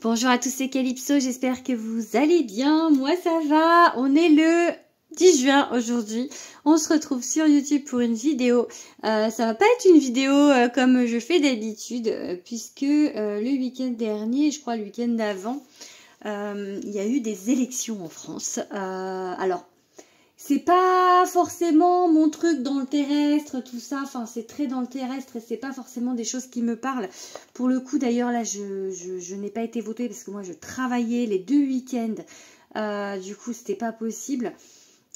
Bonjour à tous, c'est Calypso, j'espère que vous allez bien. Moi ça va, on est le 10 juin aujourd'hui. On se retrouve sur YouTube pour une vidéo. Ça va pas être une vidéo comme je fais d'habitude, puisque le week-end dernier, je crois le week-end d'avant, il y a eu des élections en France. Alors, c'est pas forcément mon truc dans le terrestre, tout ça. Enfin, c'est très dans le terrestre et c'est pas forcément des choses qui me parlent. Pour le coup, d'ailleurs, là, je n'ai pas été votée parce que moi, je travaillais les 2 week-ends. Du coup, c'était pas possible.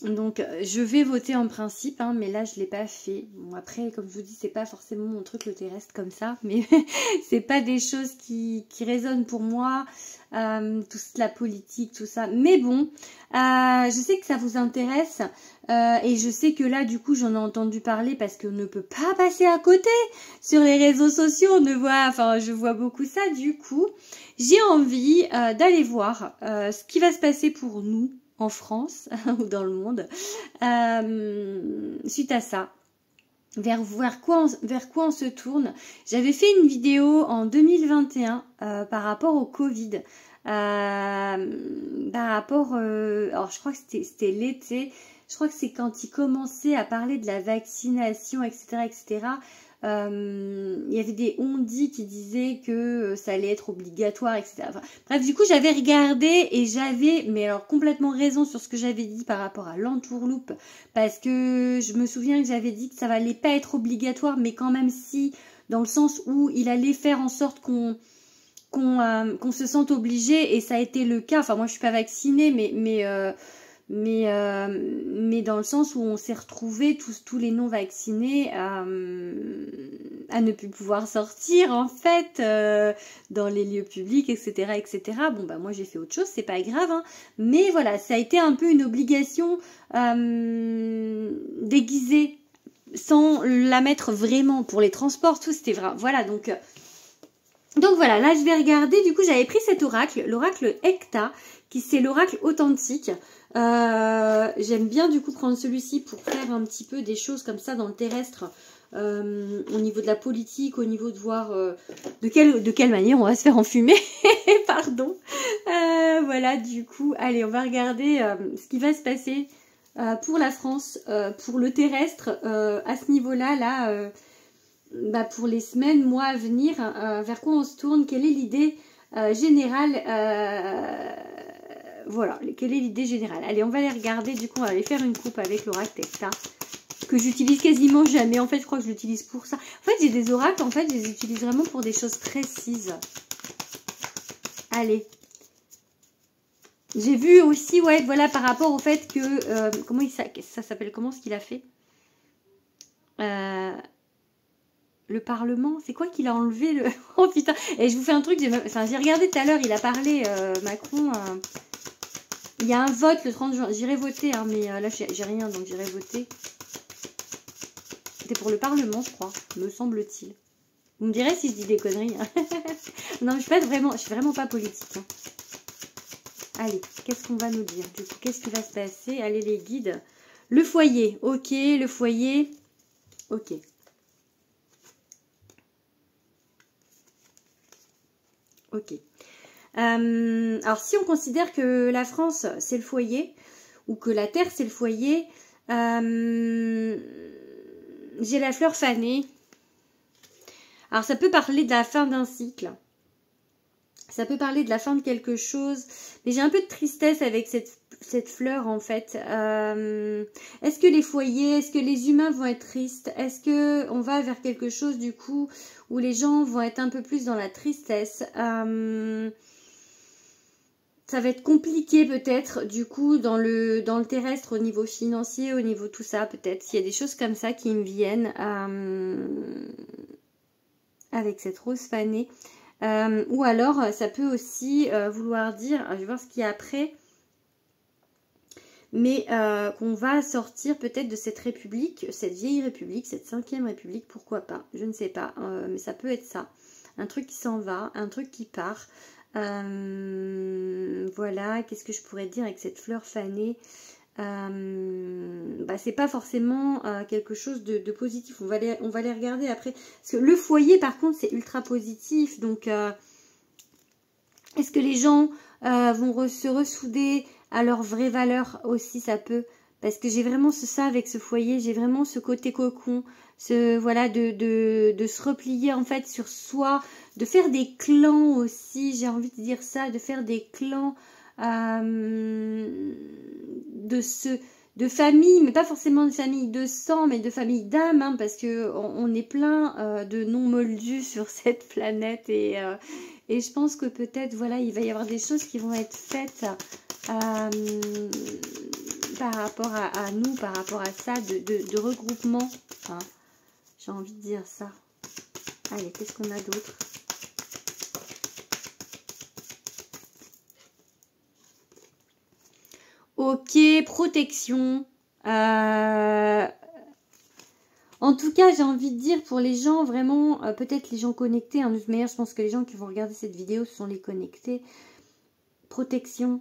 Donc, je vais voter en principe, hein, mais là, je l'ai pas fait. Bon, après, comme je vous dis, c'est pas forcément mon truc, le terrestre, comme ça. Mais c'est pas des choses qui résonnent pour moi. Tout la politique, tout ça. Mais bon, je sais que ça vous intéresse. Et je sais que là, du coup, j'en ai entendu parler parce qu'on ne peut pas passer à côté sur les réseaux sociaux. On ne voit, enfin, je vois beaucoup ça. Du coup, j'ai envie d'aller voir ce qui va se passer pour nous en France ou dans le monde suite à ça. Vers quoi on se tourne. J'avais fait une vidéo en 2021 par rapport au Covid. Par rapport... alors, je crois que c'était l'été. Je crois que c'est quand il commençait à parler de la vaccination, etc., etc., il y avait des on-dit qui disaient que ça allait être obligatoire, etc. Enfin, bref, du coup, j'avais regardé et j'avais, mais alors complètement raison sur ce que j'avais dit par rapport à l'entourloupe, parce que je me souviens que j'avais dit que ça allait pas être obligatoire, mais quand même si, dans le sens où il allait faire en sorte qu'on se sente obligé, et ça a été le cas. Enfin, moi, je suis pas vaccinée, mais dans le sens où on s'est retrouvés tous les non vaccinés à ne plus pouvoir sortir en fait dans les lieux publics, etc., etc. Bon bah moi j'ai fait autre chose, c'est pas grave, hein. Mais voilà, ça a été un peu une obligation déguisée sans la mettre vraiment pour les transports, tout c'était vrai. Voilà, donc voilà, là je vais regarder. Du coup j'avais pris cet oracle, l'oracle Hecta, qui c'est l'oracle authentique. J'aime bien du coup prendre celui-ci pour faire un petit peu des choses comme ça dans le terrestre, au niveau de la politique, au niveau de voir de quelle manière on va se faire enfumer. Pardon. Voilà, du coup, allez, on va regarder ce qui va se passer pour la France, pour le terrestre, à ce niveau-là, là, pour les semaines, mois à venir, vers quoi on se tourne, quelle est l'idée générale. Voilà, quelle est l'idée générale. Allez, on va les regarder. Du coup, on va aller faire une coupe avec l'oracle Hecta, que j'utilise quasiment jamais. En fait, je crois que je l'utilise pour ça. En fait, j'ai des oracles, en fait, je les utilise vraiment pour des choses précises. Allez. J'ai vu aussi, ouais, voilà, par rapport au fait que... comment ça s'appelle? Comment ce qu'il a fait? Le Parlement, c'est quoi qu'il a enlevé le... Oh putain. Et je vous fais un truc, j'ai regardé tout à l'heure, il a parlé, Macron... Il y a un vote le 30 juin. J'irai voter, hein, mais là, j'ai rien, donc j'irai voter. C'était pour le Parlement, je crois, me semble-t-il. Vous me direz si je dis des conneries. Hein. Non, je suis vraiment pas politique. Hein. Allez, qu'est-ce qu'on va nous dire? Du coup, qu'est-ce qui va se passer? Allez, les guides. Le foyer, ok, le foyer, ok. Ok. Alors, si on considère que la France, c'est le foyer, ou que la Terre, c'est le foyer, j'ai la fleur fanée. Alors, ça peut parler de la fin d'un cycle. Ça peut parler de la fin de quelque chose. Mais j'ai un peu de tristesse avec cette fleur, en fait. Est-ce que les foyers, est-ce que les humains vont être tristes? Est-ce qu'on va vers quelque chose, du coup, où les gens vont être un peu plus dans la tristesse? Ça va être compliqué peut-être, du coup, dans le terrestre, au niveau financier, au niveau tout ça, peut-être. S'il y a des choses comme ça qui me viennent avec cette rose fanée. Ou alors, ça peut aussi vouloir dire, je vais voir ce qu'il y a après, mais qu'on va sortir peut-être de cette république, cette vieille république, cette 5e république, pourquoi pas, je ne sais pas, mais ça peut être ça. Un truc qui s'en va, un truc qui part. Voilà, qu'est-ce que je pourrais dire avec cette fleur fanée? C'est pas forcément quelque chose de positif. On va les regarder après. Parce que le foyer, par contre, c'est ultra positif. Donc, Est-ce que les gens vont se ressouder à leurs vraies valeurs aussi? Ça peut. Parce que j'ai vraiment ça avec ce foyer. J'ai vraiment ce côté cocon. Voilà, de se replier en fait sur soi. De faire des clans aussi. J'ai envie de dire ça. De faire des clans de famille. Mais pas forcément de famille de sang. Mais de famille d'âme. Hein, parce que on est plein de non-moldus sur cette planète. Et je pense que peut-être, voilà, il va y avoir des choses qui vont être faites par rapport à nous, par rapport à ça, de regroupement. Hein. J'ai envie de dire ça. Allez, qu'est-ce qu'on a d'autre? Ok, protection. En tout cas, j'ai envie de dire pour les gens, vraiment, peut-être les gens connectés, hein, de toute manière, je pense que les gens qui vont regarder cette vidéo sont les connectés. Protection.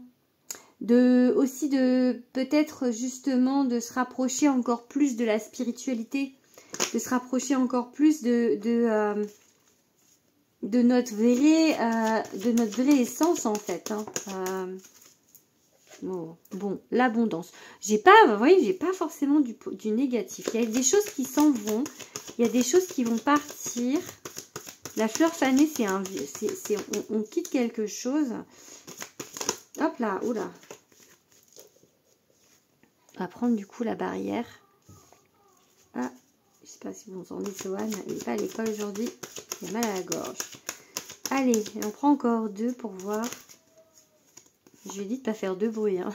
Aussi de peut-être justement de se rapprocher encore plus de la spiritualité, de se rapprocher encore plus de notre vraie essence en fait. Hein. Bon, l'abondance. J'ai pas, vous voyez, j'ai pas forcément du négatif. Il y a des choses qui s'en vont, il y a des choses qui vont partir. La fleur fanée, c'est on quitte quelque chose. Hop là, oula. On va prendre du coup la barrière. Ah, je sais pas si vous entendez Sohan, il n'est pas à l'école aujourd'hui, il a mal à la gorge. Allez, on prend encore 2 pour voir. Je lui ai dit de pas faire de bruit. Hein.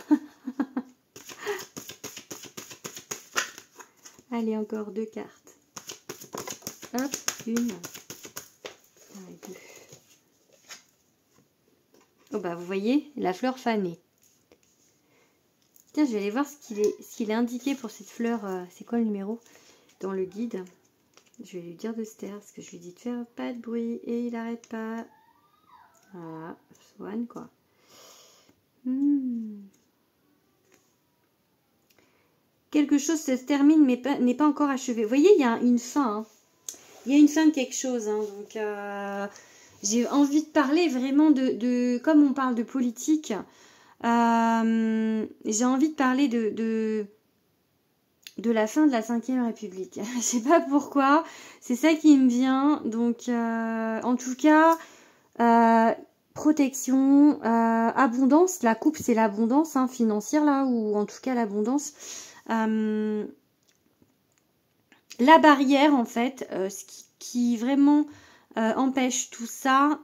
Allez, encore 2 cartes. Hop, 1. Allez, 2. Oh bah vous voyez, la fleur fanée. Tiens, je vais aller voir ce qu'il est indiqué pour cette fleur. C'est quoi le numéro dans le guide? Je vais lui dire de se taire parce que je lui dis de faire pas de bruit et il n'arrête pas. Voilà, Swan quoi. Quelque chose se termine mais n'est pas encore achevé. Vous voyez, il y a une fin. Hein. Il y a une fin de quelque chose. Hein. Donc, j'ai envie de parler vraiment comme on parle de politique, j'ai envie de parler de la fin de la 5e République. Je sais pas pourquoi, c'est ça qui me vient. Donc, en tout cas, protection, abondance. La coupe, c'est l'abondance hein, financière, là, ou en tout cas l'abondance. La barrière, en fait, ce qui vraiment empêche tout ça,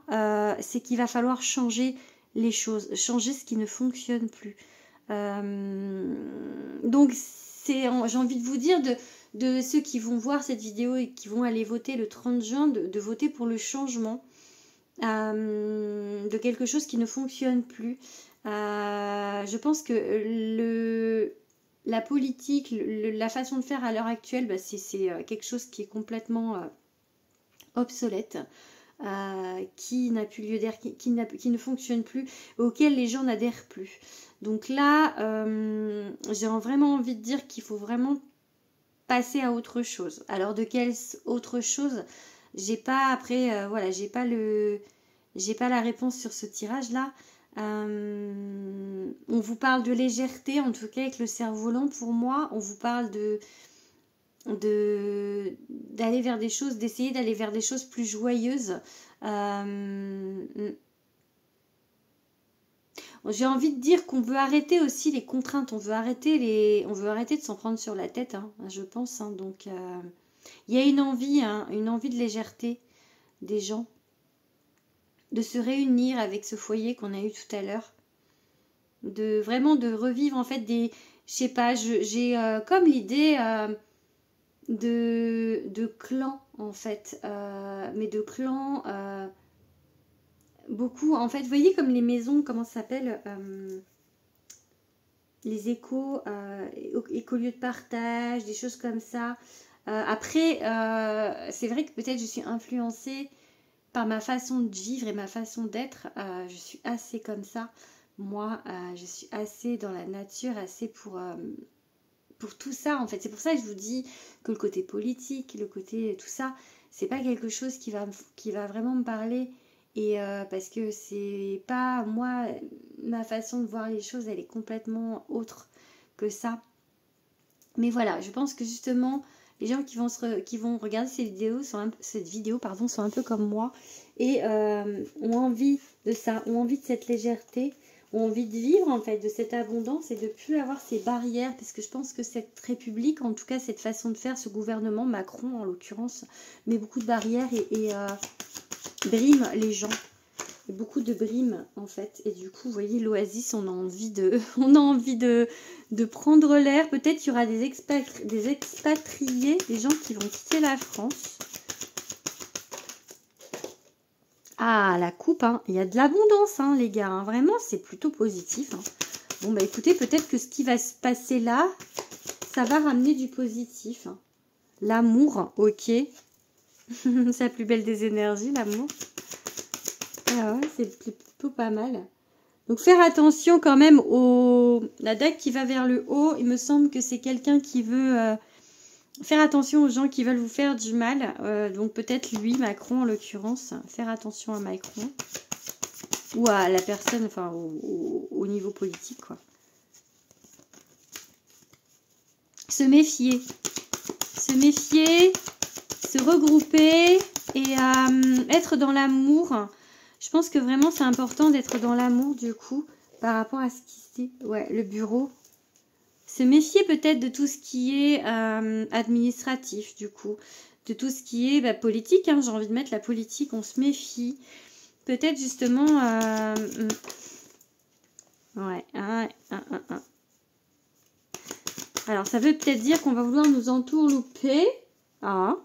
c'est qu'il va falloir changer les choses, changer ce qui ne fonctionne plus. Donc, j'ai envie de vous dire de ceux qui vont voir cette vidéo et qui vont aller voter le 30 juin, de voter pour le changement de quelque chose qui ne fonctionne plus. Je pense que la politique, la façon de faire à l'heure actuelle, bah, c'est quelque chose qui est complètement obsolète, qui n'a plus lieu d'être, qui ne fonctionne plus, auquel les gens n'adhèrent plus. Donc là, j'ai vraiment envie de dire qu'il faut vraiment passer à autre chose. Alors de quelle autre chose? J'ai pas après, voilà, j'ai pas la réponse sur ce tirage-là. On vous parle de légèreté, en tout cas avec le cerf-volant pour moi. On vous parle d'aller vers des choses, d'essayer d'aller vers des choses plus joyeuses. J'ai envie de dire qu'on veut arrêter aussi les contraintes, on veut arrêter de s'en prendre sur la tête, hein, je pense. Hein, donc, il y a une envie de légèreté des gens, de se réunir avec ce foyer qu'on a eu tout à l'heure, vraiment de revivre en fait je sais pas, j'ai comme l'idée de clans en fait, mais de clans. Beaucoup, en fait, vous voyez comme les maisons, comment ça s'appelle, les écolieux de partage, des choses comme ça. Après, c'est vrai que peut-être je suis influencée par ma façon de vivre et ma façon d'être. Je suis assez comme ça. Moi, je suis assez dans la nature, assez pour tout ça, en fait. C'est pour ça que je vous dis que le côté politique, le côté tout ça, c'est pas quelque chose qui va vraiment me parler. Et parce que c'est pas moi, ma façon de voir les choses, elle est complètement autre que ça. Mais voilà, je pense que justement, les gens qui vont regarder cette vidéo, sont un peu comme moi et ont envie de ça, ont envie de cette légèreté, ont envie de vivre en fait de cette abondance et de plus avoir ces barrières, parce que je pense que cette république, en tout cas cette façon de faire, ce gouvernement, Macron en l'occurrence, met beaucoup de barrières et brime les gens. Il y a beaucoup de brimes en fait, et du coup vous voyez l'oasis, on a envie de prendre l'air. Peut-être qu'il y aura des expatriés, des gens qui vont quitter la France. Ah, la coupe, hein. Il y a de l'abondance, hein, les gars, hein. Vraiment c'est plutôt positif, hein. Bon bah écoutez, peut-être que ce qui va se passer là, ça va ramener du positif, hein. L'amour, ok. C'est la plus belle des énergies, l'amour. Ah ouais, c'est plutôt pas mal. Donc faire attention quand même la dague qui va vers le haut. Il me semble que c'est quelqu'un qui veut faire attention aux gens qui veulent vous faire du mal. Donc peut-être lui, Macron en l'occurrence. Faire attention à Macron. Ou à la personne, enfin au niveau politique, quoi. Se méfier. Se méfier. Se regrouper. Et être dans l'amour. Je pense que vraiment c'est important d'être dans l'amour du coup par rapport à ce qui c'est. Ouais, le bureau. Se méfier peut-être de tout ce qui est administratif du coup. De tout ce qui est politique. Hein, j'ai envie de mettre la politique, on se méfie. Peut-être justement... ouais. Alors ça veut peut-être dire qu'on va vouloir nous entourlouper. Ah.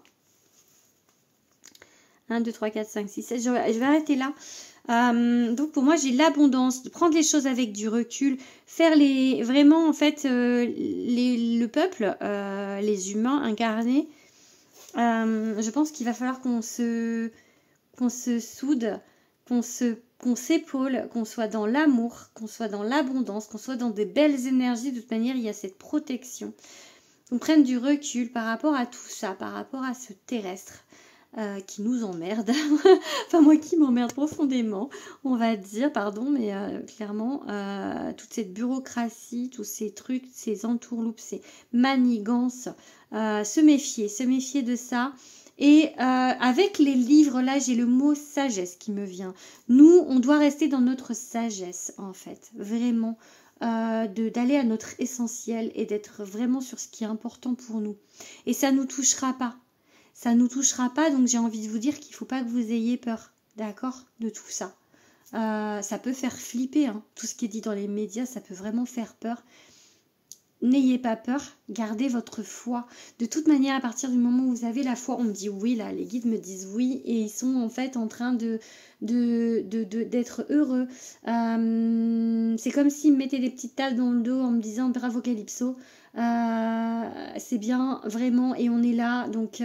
1, 2, 3, 4, 5, 6, 7. Je vais arrêter là. Donc pour moi, j'ai l'abondance de prendre les choses avec du recul. Faire vraiment, en fait, le peuple, les humains incarnés. Je pense qu'il va falloir qu'on se soude, qu'on s'épaule, qu'on soit dans l'amour, qu'on soit dans l'abondance, qu'on soit dans des belles énergies. De toute manière, il y a cette protection. On prenne du recul par rapport à tout ça, par rapport à ce terrestre. Qui nous emmerde, enfin moi qui m'emmerde profondément, on va dire, pardon, mais clairement, toute cette bureaucratie, tous ces trucs, ces entourloupes, ces manigances, se méfier de ça. Et avec les livres, là, j'ai le mot sagesse qui me vient. Nous, on doit rester dans notre sagesse, en fait, vraiment. D'aller à notre essentiel et d'être vraiment sur ce qui est important pour nous. Et ça ne nous touchera pas. Ça ne nous touchera pas, donc j'ai envie de vous dire qu'il ne faut pas que vous ayez peur, d'accord, de tout ça. Ça peut faire flipper, hein. Tout ce qui est dit dans les médias, ça peut vraiment faire peur. N'ayez pas peur, gardez votre foi. De toute manière, à partir du moment où vous avez la foi, on me dit oui, là, les guides me disent oui, et ils sont en fait en train d'être heureux. C'est comme s'ils me mettaient des petites tapes dans le dos en me disant bravo Calypso. C'est bien, vraiment, et on est là, donc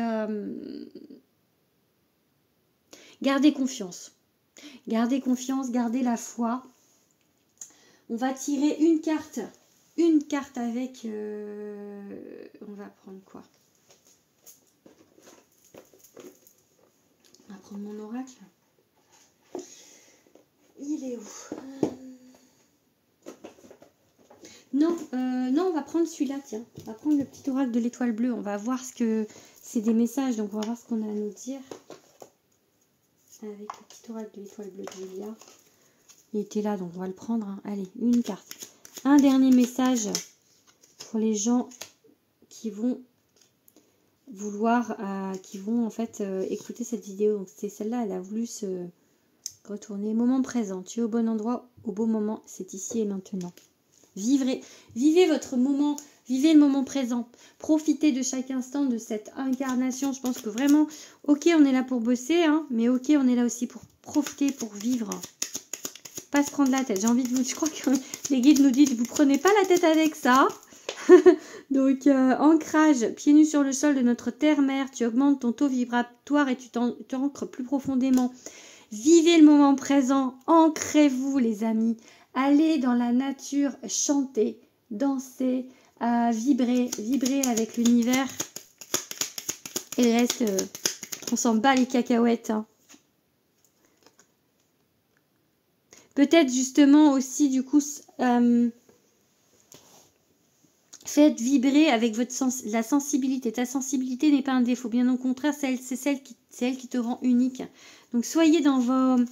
gardez confiance. Gardez confiance, gardez la foi. On va tirer une carte avec... on va prendre quoi? On va prendre mon oracle. Il est où? Non, on va prendre celui-là, tiens. On va prendre le petit oracle de l'étoile bleue. On va voir ce que... C'est des messages, donc on va voir ce qu'on a à nous dire. Avec le petit oracle de l'étoile bleue de Julia. Il était là, donc on va le prendre. Hein. Allez, une carte. Un dernier message pour les gens qui vont vouloir, qui vont en fait écouter cette vidéo. Donc c'est celle-là, elle a voulu se retourner. Moment présent, tu es au bon endroit, au bon moment, c'est ici et maintenant. Vivez votre moment, vivez le moment présent. Profitez de chaque instant de cette incarnation. Je pense que vraiment, ok, on est là pour bosser, hein, mais ok, on est là aussi pour profiter, pour vivre. Pas se prendre la tête. J'ai envie de vous... Je crois que les guides nous disent, vous prenez pas la tête avec ça. Donc, ancrage, pieds nus sur le sol de notre terre-mère. Tu augmentes ton taux vibratoire et tu t'ancres plus profondément. Vivez le moment présent. Ancrez-vous, les amis. Allez dans la nature, chantez, dansez, vibrez avec l'univers. Et le reste, on s'en bat les cacahuètes. Hein. Peut-être justement aussi, du coup, faites vibrer avec votre la sensibilité. Ta sensibilité n'est pas un défaut, bien au contraire, c'est elle qui te rend unique. Donc soyez dans votre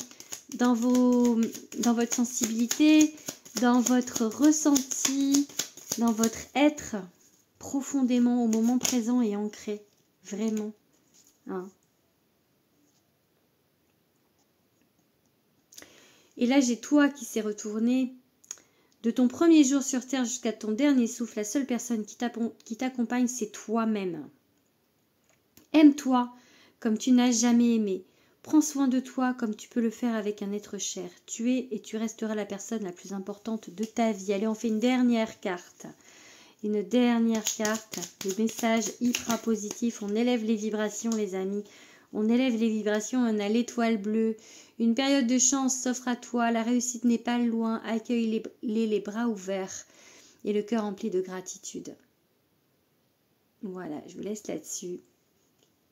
sensibilité, dans votre ressenti, dans votre être profondément au moment présent et ancré. Vraiment. Hein. Et là, j'ai toi qui s'est retourné. De ton premier jour sur Terre jusqu'à ton dernier souffle, la seule personne qui t'accompagne, c'est toi-même. Aime-toi comme tu n'as jamais aimé. Prends soin de toi comme tu peux le faire avec un être cher. Tu es et tu resteras la personne la plus importante de ta vie. Allez, on fait une dernière carte. Une dernière carte. Le message hyper positif. On élève les vibrations, les amis. On élève les vibrations, on a l'étoile bleue. Une période de chance s'offre à toi. La réussite n'est pas loin. Accueille les bras ouverts et le cœur rempli de gratitude. Voilà, je vous laisse là-dessus.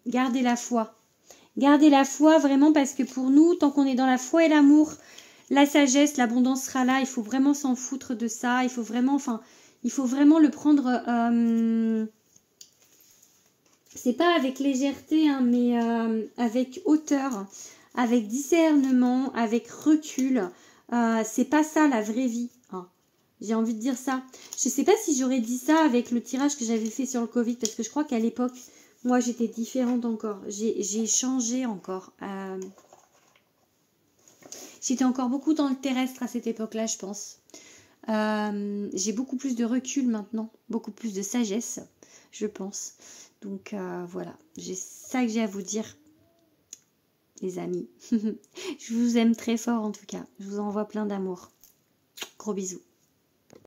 Gardez la foi. Gardez la foi vraiment parce que pour nous, tant qu'on est dans la foi et l'amour, la sagesse, l'abondance sera là. Il faut vraiment s'en foutre de ça. Il faut vraiment le prendre... c'est pas avec légèreté, hein, mais avec hauteur, avec discernement, avec recul. C'est pas ça la vraie vie. Hein. J'ai envie de dire ça. Je sais pas si j'aurais dit ça avec le tirage que j'avais fait sur le Covid, parce que je crois qu'à l'époque, moi j'étais différente encore. J'ai changé encore. J'étais encore beaucoup dans le terrestre à cette époque-là, je pense. J'ai beaucoup plus de recul maintenant, beaucoup plus de sagesse, je pense. Donc voilà, j'ai ça que j'ai à vous dire, les amis. Je vous aime très fort en tout cas. Je vous envoie plein d'amour. Gros bisous.